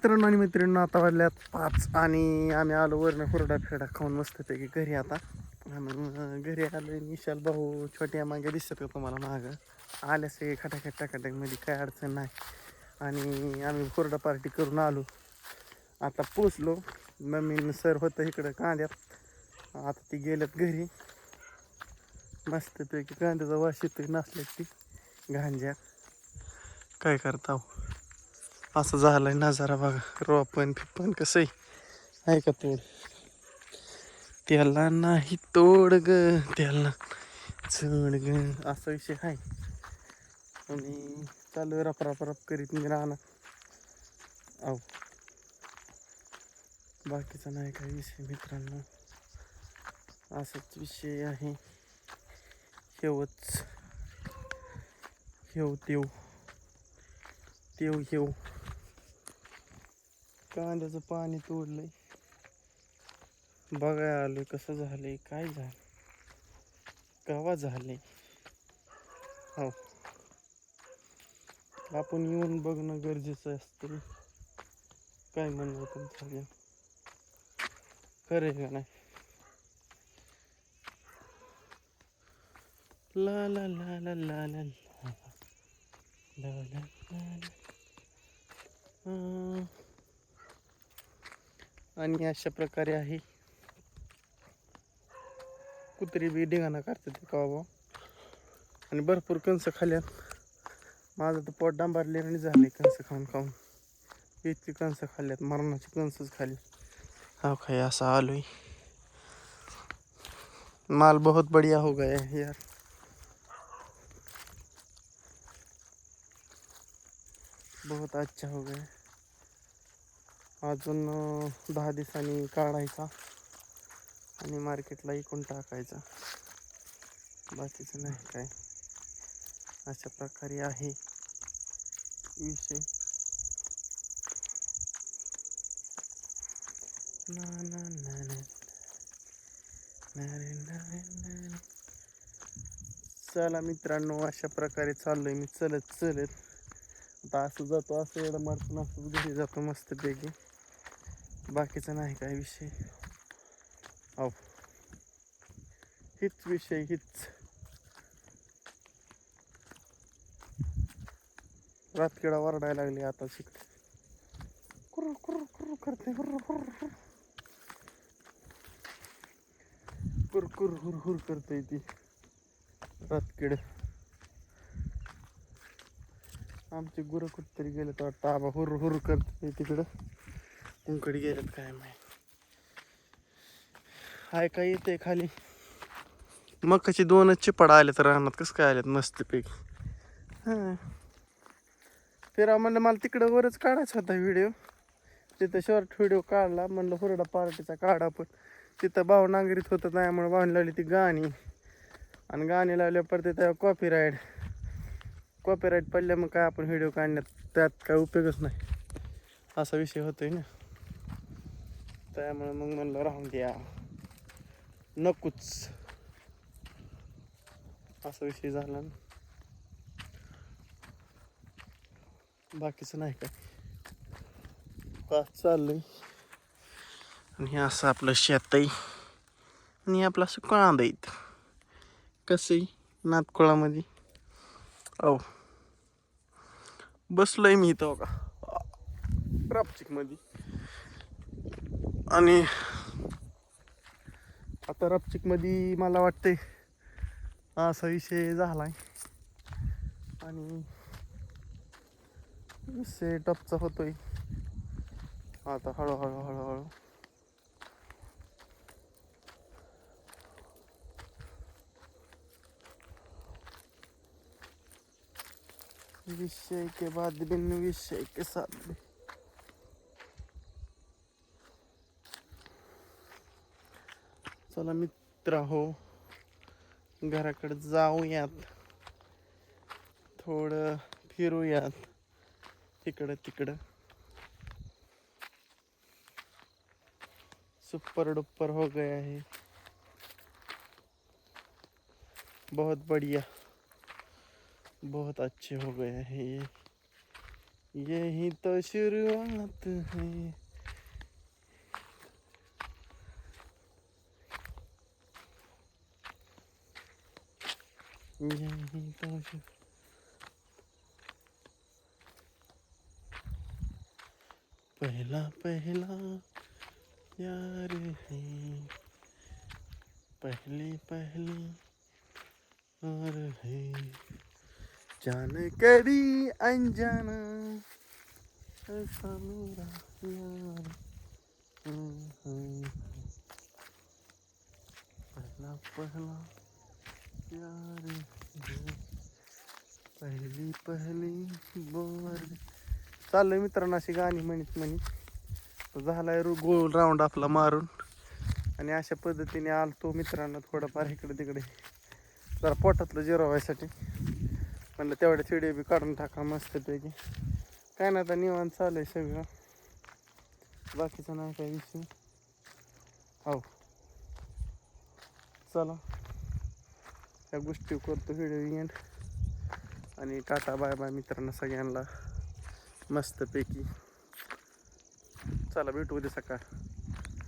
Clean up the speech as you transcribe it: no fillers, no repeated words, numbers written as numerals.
मित्रांनो आणि मैत्रिणींनो, आता वाजल्यात 5 आणि आम्ही आलो वरनं हुरडा फिरडा खाऊन मस्तपैकी घरी. आता आणि घरी आलो. विशाल भाऊ छोट्या मागे दिसत होतं मला मागं आल्या सगळे खटाखट टाकाटक मध्ये, काय अडचण नाही. आणि आम्ही हुरडा पार्टी करून आलो. आता पोचलो. मम्मी सर होतं इकडं कांद्यात, आता ती गेल्यात घरी. मस्तपैकी कांद्याचा वास येतोय, नसल्यात ती गांज्या. काय करता असं झालंय नजारा बघा. रोपण फिप्पन कसं आहे का तोड, त्याला नाही तोड ग, त्याला चढ ग, असा विषय आहे. आणि चालू रप रप रप करीत मी राहणार. अहो बाकीचा नाही काय विषय मित्रांनो, असाच विषय आहे. हेवच हेव तेव तेव हेव कांद्याचं पाणी तोडलंय. बघाय आलोय कसं झालंय, काय झालं, केव्हा झालंय. हो, आपण येऊन बघणं गरजेचं असतं. काय म्हणणं तुमचं, खरं का नाही. ला ला ला ला ला ला ला ला ला. आणि अशा प्रकारे आहे. कुत्री बी ढिगाणा करतात कवा, आणि भरपूर कणस खाल्यात. माझं तर पोट डांबारलेलं झालंय कणस खाऊन खाऊन. इतकी कणस खाल्ल्यात, मरणाची कणसच खाली. हा काय असं आलोय. माल बहुत बढ़िया हो गया है यार. बहुत अच्छा हो गया. अजून 10 दिवसांनी काढायचा आणि मार्केटला इकून टाकायचा. बाकीचं नाही काय. अशा प्रकारे आहे विषय. ना ना ना ना ना. चला मित्रांनो, अशा प्रकारे चाललोय मी चलत चलत. आता असं जातो, असं एवढं मारतो, असंच घरी जातो मस्तपैकी. बाकीचं नाही काय विषय. हो, हीच विषय, हीच रातकिडा वरडायला लागली आता. शिकते कुर्र कुर्र कुर्र करते, हुर्र हुर्र कुरकुर हुर हुर करते ती रातकिड. आमचे गुरं कुठतरी गेले तर वाटतं. आबा हुर हुर करते तिकडं, कुंकडे गेलेत काय माहिती. हाय काय येते खाली. मकाची 2च चिपाड आलेत रानात, कसं काय आलेत मस्तपैकी. हां, फिरा म्हणलं, मला तिकडं वरच काढायचा होता व्हिडिओ. तिथं शॉर्ट व्हिडिओ काढला, म्हणलं हुरडा पार्टीचा काढा. पण तिथं भाव नांगरीत होतं, त्यामुळे भावने लावली ती गाणी. आणि गाणी लावल्या परत तिथं कॉपीराईट पडल्या. मग काय आपण व्हिडिओ काढण्यात त्यात काय उपयोगच नाही, असा विषय होतोय ना. त्यामुळे मग म्हणलं राहून द्या, नकोच, असा विषय झाला ना. बाकीचं नाही काय. का चाललंय. आणि असं आपलं शेत आहे, आणि आपलं असं कांदा आहेत. कसं आहे नातकुळामध्ये. अहो बसलोय मी इथं का रापचिक मध्ये. आणि आता रापचिक मध्ये मला वाटतंय असा विषय झालाय. आणि विषय टपचा होतोय आता हळूहळू हळूहळू. विषय के बाद बिन विषय के साथ भी. चला मित्र हो, घराकडे जाऊयात, थोडं फिरूयात इकडं तिकडं. सुपर डुपर हो गया है, बहुत बढ़िया, बहुत अच्छे हो गए हैं ये. यही तो शुरुआत है. यही तो पहला पहला प्यार है, पहली पहली और है, जान करी अनजाना ऐसा मेरा यार. पहला पहला प्यार है, पहली पहली बार. चाललंय मित्रांनो अशी गाणी म्हणत म्हणत झालाय गोल राऊंड आपला मारून. आणि अशा पद्धतीने आलतो मित्रांनो थोडंफार इकडे तिकडे जरा पोटातलं जिरवायसाठी. म्हणलं तेवढ्या व्हिडिओ बी काढून टाका मस्तपैकी. काय ना आता निवांत चालू आहे सगळं, बाकीचं नाही काय विषय. हो चला त्या गोष्टी करतो व्हिडिओ एंड. आणि टाटा बाय बाय मित्रांनो सगळ्यांना मस्तपैकी. चला भेटू उद्या सकाळ.